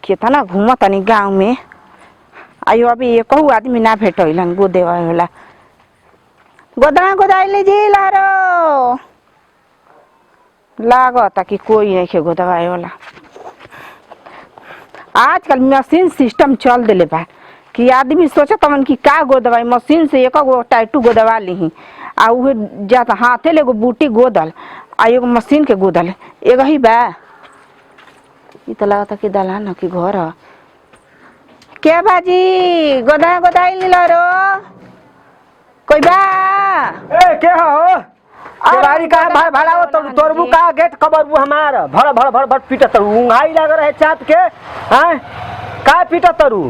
केतना घूमत तनी गाँव में आयो अभी ये कहू आदमी ना भेटैलन गोदेवा होला गोदना गोदाइले जी लारो लागता कि कोई नहीं के गोदवाए वाला। आजकल मशीन सिस्टम चल दिले बा कि आदमी सोचत तमन कि का गोदवाई मशीन से एक गो टाइटू गोदवा ली आ उहे जात हाथे ले एगो बूटी गोदल आ एगो मशीन के गोदल एगो ही बा। इ त लागता कि दलान कि घर ह के बाजी गोदा गोदाई लो कोई बा ए के हो केवारी का भाई भाड़ा हो तोरबू का गेट कबरबू हमार भड़ भड़ भड़ भड़ पीटा तरू उंघाई लाग रहे चाट के हैं का पीटा तरू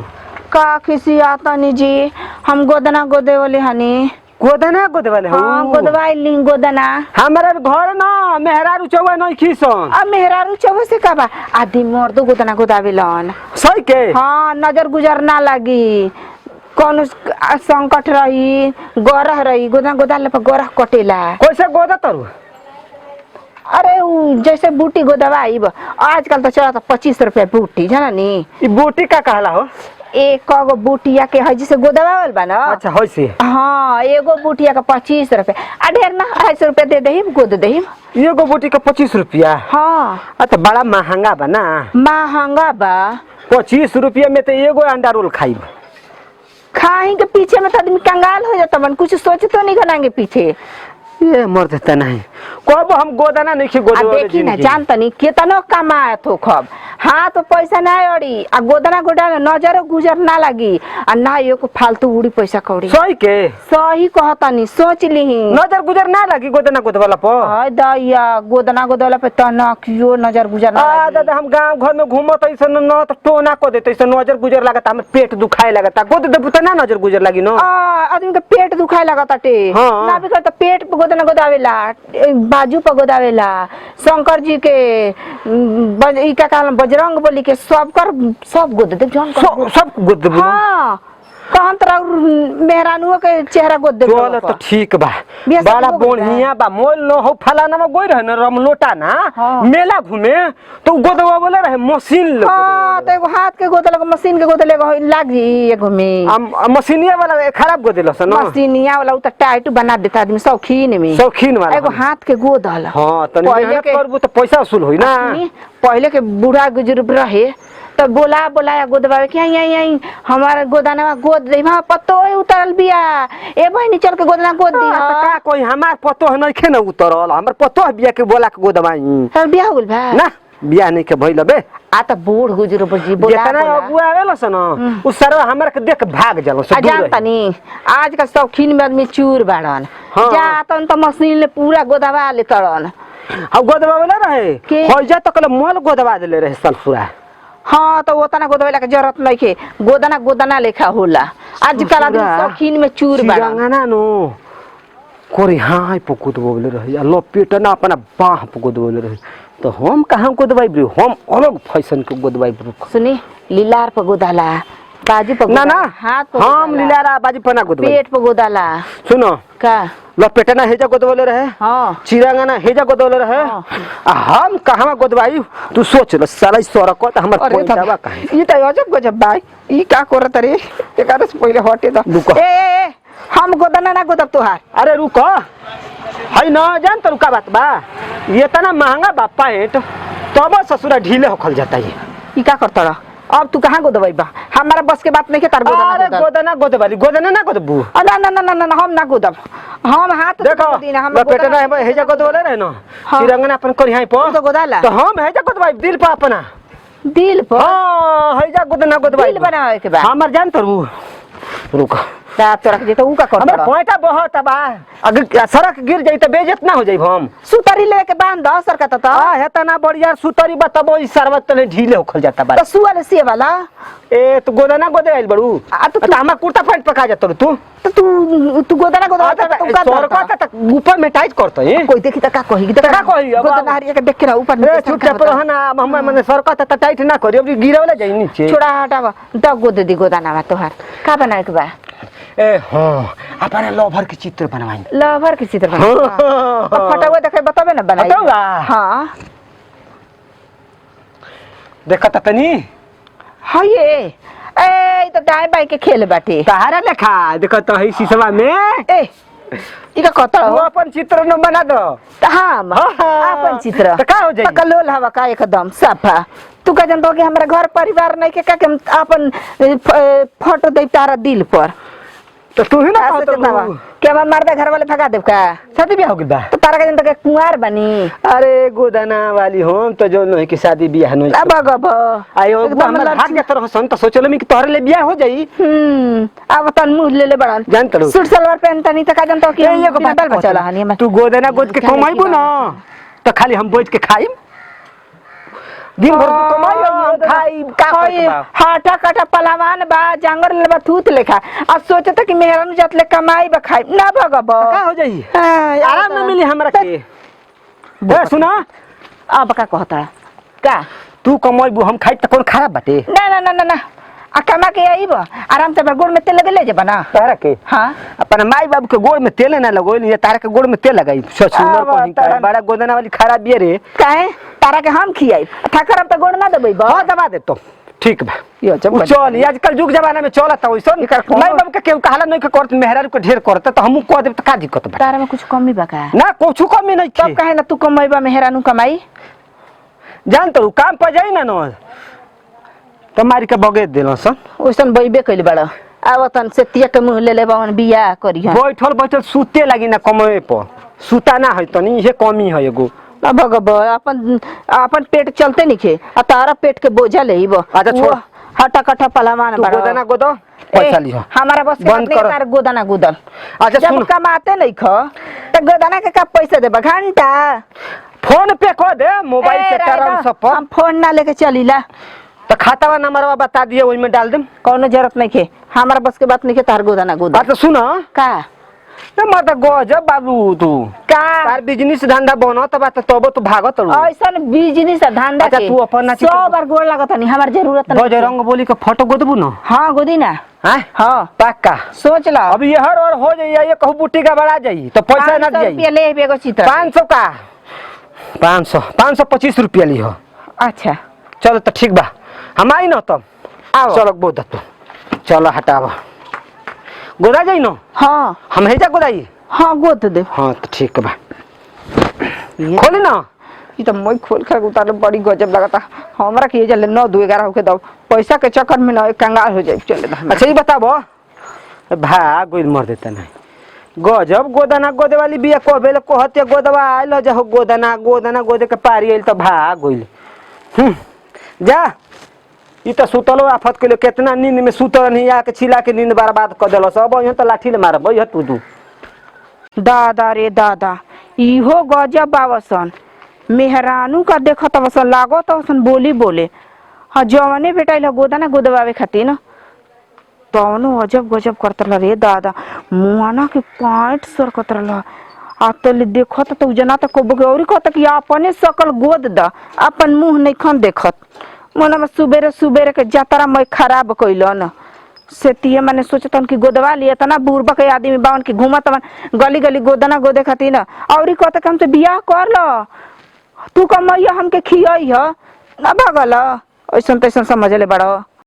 का किसी आता नहीं जी हम गोदना गोदे वाले हनी गोदना गोदवाले हो हां गोदवाई ली गोदना हमारे घर ना मेहरारू चौवा नहीं खीसन अब मेहरारू चौवा से का बा आदमी मर्द गोदना गोदावेलन सही के हां नजर गुजर ना लगी कौन संकट रही गरह रही गोदना गोदाले पर गरह कटेला कैसे गोदा तरू अरे जैसे बूटी गोदवाई आजकल तो चला 25 रुपया बूटी जाना नी ई बूटी का कहला हो एक गो बूटिया के है जैसे गोदवावल बा ना अच्छा होय से हां एगो बूटिया का 25 रुपया आ ढेर ना 250 रुपया दे देहिम गोद देहिम एगो बूटी का 25 रुपया हां अच्छा बड़ा महंगा बा ना महंगा बा 25 रुपया में तो एगो अंडा रोल खाइब खाई के पीछे में तो आदमी कंगाल हो जाता मन कुछ सोचे तो नहीं बनाएंगे पीछे ये मर्द त नहीं कब हम गोदना नहीं खी गोदवा देखी ना जानता नहीं कितना कमाए तो खब हाँ तो पैसा ना अड़ी आ गोदना गोडा नजर गुजर ना लगी आ ना यो को फालतू उड़ी पैसा कौड़ी सही के सही कहता नहीं सोच ली नजर गुजर ना लगी गोदना गोदवाला पर हाय दैया गोदना गोदवाला पे तना क्यों नजर गुजर ना आ दादा हम गांव घर में घूमत ऐसन न त टोना को देत ऐसन नजर गुजर लागत हमर पेट दुखाए लागत गोद देबू त ना नजर गुजर लगी न आदमी के पेट दुखाए लागत टे ना भी करता पेट पे गोदना गोदावेला बाजू पे गोदावेला शंकर जी के ई का कहल बजरंग बली के सब गोद दे जौन सब गोद देबू हां कहन तरह मेहरानुओ के चेहरा गोद दे चल त ठीक बा बड़ा बढ़िया बा मोल न हो फलाना में गोई रहे न रमलोटा ना मेला घूमे तो गोदवा बोले रहे मशीन ले हां त एगो हाथ के गोदल के मशीन के गोदले लाग जी एगो में मशीनिया वाला खराब गोदेल स न मशीनिया वाला उ त टाइट बना देता आदमी शौकीन वाला एगो हाथ के गोदल हां तनी मेहनत करबू त पैसा वसूल होई ना पहले के बूढ़ा बुजुर्ग रहे तो बोलाया गोदवावे कि आई हमारा गोदाना गोद दे हां पत्तो उतरल बिया ए बहनी चल के गोदना गोद दी का कोई हमार पत्तो नहीं खे न उतरल हमर पत्तो बिया के बोला के गोदवाई तब बिया होल भा ना बिया नहीं के भइल बे आ त बूढ़ गुजर जी बोला जितना अगुआ आवेला स न उ सरवा हमरा के देख भाग जालो स दूर जानता नी आज का शौकीन में आदमी चूर बाड़न जा तन त मशीन ले पूरा गोदवा ले तड़न हम गोदवा वाला रहे होइजा तक मोल गोदवा देले रहे सन पूरा हां तो ओतना गोदवाला के जरूरत नहीं के गोदना लेखा होला आजकल आदमी शौकीन में चूर बाड़ा रंगना नो कोरी हां पकुत बोले रहे लो पेटना अपना बाह पकुत बोले रहे तो हम कहां गोदवाई ब्रो हम अलग फैशन के गोदवाई ब्रो सुनी लीलार पर गोदाला बाजू पर ना ना हाथ पर हम लीलारा बाजू पर ना गोदवाई पेट पर गोदाला सुनो का लपेटना हेजा गोदवले रहे हां चिरंगना हेजा गोदवले रहे हम कहां गोदवाई तू सोच ल साला सड़क त हमर पैसा काहे ई त अजब गजब भाई ई का करत रे एकारे से पहले हटे द ए हम गोदना ना गोदब तोहार अरे रुक हई न जान त रुका बात बा ये तना महंगा बा पैंट तब ससुरा ढीले होखल जाता है ई का करतड़ा अब तू कहां गोदवाई बा हमारा बस के बात नहीं के तार गोदना अरे गोदना ना गोदबू ना हम ना गोदब हम हाथ देखो हम पेटना है हेजा गोदवले रहे न चिरंगना अपन करिहाई पर तो गोदाला तो हम हेजा गोदवाई दिल पर अपना दिल पर हां हेजा गोदना गोदवाई दिल बनावे के बा हमर जान त रुक दांत तोरा के उ का करत हमर पोइटा बहुत बा अगर सड़क गिर जाई त बेइज्जत ना हो जाई हम सुतरी लेके बांध द सरका त हेता ना बढ़िया सुतरी बताबो ई सरबत तने ढीले होखल जाता बा तो सुवाले से वाला ए तू गोदना गोदे आइल बड़ू आ तो हमर कुर्ता पैंट पका जात तू तू गोदना तू का सरका त ऊपर में टाइट करत है कोई देखी त का कही का कही गोदना हरिया के देख के ऊपर में चुपचाप रहना हम मने सरका त टाइट ना करी अब गिरावला जाई नीचे छोड़ा हटावा द गोद दी गोदना तोहार का बनाए के बा ए हां अपने लवर के चित्र बनवाई लवर के चित्र बनवाई अब फटावा देखे बताबे ना बनाई बतावा हां देखत तनी हाय ए तो दाएं बाएं के खेल बाटे तारा लेखा देखो तो है शीशवा में ए इका कतड़ वो हो अपन चित्र न बना दो हम अपन चित्र तो का हो जाई पकलोल हवा का एकदम साफा तू का जनतो कि हमरा घर परिवार नहीं के का के हम अपन फोटो दे तारा दिल पर तो तू ही ना ऐसे कहत चितावा रहू। के हम मर्दा घर वाले भगा देब का शादी ब्याह हो गइल बा तो तारा का जनतो के कुंवार बनी अरे गोदाना वाली हो तो जो नहीं की शादी ब्याह नहीं अब अब आयो हमर भाग जात रहो सन तो सोचलो मी कि तोहरे ले ब्याह हो जाई अब तन मुंह ले ले बड़न जान तड़ू सूट सलवार पहनता नहीं तो का जनतो कि ये को बात बचला हनी हम तू गोदाना गोद के कमाइबो ना तो खाली हम बोझ के खाइम दिन भर तू कमाई और हम खाई का करत बा हाटा काटा पलावान बा जांगर लेबा थूत लेखा आ सोचत कि मेहरान जात ले कमाई बा खाई ना भगब तो का हो जाई आराम में मिली हमरा के ए सुना अब का कहता का तू कमाइबो हम खाई त कोन खराब बाटे ना ना ना ना ना आ कमा के आईब आराम से गोड़ में तेल लगे ले जेबा ना तारा के हां अपन माई बाबू के गोड़ में तेल ना लगोइल ये तारा के गोड़ में तेल लगाई सुंदर अब कहीं का तारा- बड़ा गोदना वाली खराब बिये रे काहे तारा के हम खियाई ठाकर अब त गोड़ ना देबै बा हां दबा दे तो ठीक बा यो जब चल आजकल युग जमाना में चलत ओइसन एकर कौनो- माई बाबू के केहू कहला नहीं के करत मेहरारू के ढेर करत त हमहू कह देब त का दिक्कत बा तारा में कुछ कमी बा का ना कुछ कमी नहीं तब छे काहे ना तू कमाईबा मेहरानू कमाई जान तो काम पर जाई ना न तुम्हारी के बगे देलो सन ओइसन बैबे कइल बड़ अब तन से तिया के मुंह ले ले बावन बियाह करिहन बैठल बैठल सूते लगी ना कमए पर सूता ना है तनी ये कमी है एगो अब भगब अपन अपन पेट चलते निखे आ तारा पेट के बोझा लेब अच्छा, छोड़। हटा कटा पलामान तू बड़ा गोदाना गोदो पैसा लिहो हमारा बस के बंद नहीं करो। तार गोदाना गुदल अच्छा, जब सुन। कमाते नहीं ख त गोदाना के का पैसा देबा घंटा फोन पे कर दे मोबाइल से तरह सब पर हम फोन ना लेके चलीला तो खाता नंबरवा बता दिए ओइ में डाल देम कौनो जरूरत नहीं खे हमारा बस के बात नहीं के तार गोदाना गुदल अच्छा सुन का ना मत गजब बाबू तू का तार बिजनेस धंधा बनत बा तब तो भागत रहू ऐसन बिजनेस धंधा अच्छा, के तू अपन नाची 100 बार गोड़ लागत नहीं हमार जरूरत नहीं बजरंग बोली के फोटो गोदबू न हां गोदी ना हां हां पक्का सोच ला अब ये हर और हो जाई ये कहू बुट्टी का बड़ा जाई तो पैसा ना 500 जाई रुपया ले बेगो चित्र 500 का 525 रुपया लिहो अच्छा चलो तो ठीक बा हम आई न तब आओ चलो गोदा तो चलो हटावा गोदा जाई न हां हम हेजा गोदाई हां गोद दे हाँ तो ठीक बा ये खोली ना ई तो मैं खोल कर उतार बड़ी गजब लगता हमरा के जले 9 2 11 होके दो पैसा के चक्कर में ना कंगाल हो जाए चले दा अच्छा ये बताबो भाग गोइल मर देता नहीं गजब गोदाना गोदे वाली बिया कहबेले कहते गोदवा आइल जा गोदाना गोदाना गोदे के पारी आइल तो भाग गोइल जा ई तो सुतलो आफत के लिए कितना नींद में सुतल नहीं आके छिला के नींद बर्बाद कर देलो सब यहाँ तो लाठी ले मारब यह तू दादा रे दादा इहो गजब बावसन मेहरानू का देखत वसन लागत वसन बोली बोले हाँ जवने बेटा गोदाना गोदवावे खातिर न तवनो अजब गजब करत रे दादा मुआना के पांट सर कतर आ तले देखत तो जना तो गौरी कहत कि अपने सकल गोद द अपन मुंह नहीं खन देखत मन में सुबेरे सुबेरे के जतरा मैं खराब कइलन से तिये माने सोचतन कि गोदवा लिए तना बुरबा के आदमी बावन की घूमत मन गली गली गोदना गोदे खातिर न औरी कहत कि हमसे बियाह कर ल तू कमैया हमके खियई ह ना भगल ऐसन तैसन समझ ले बड़ा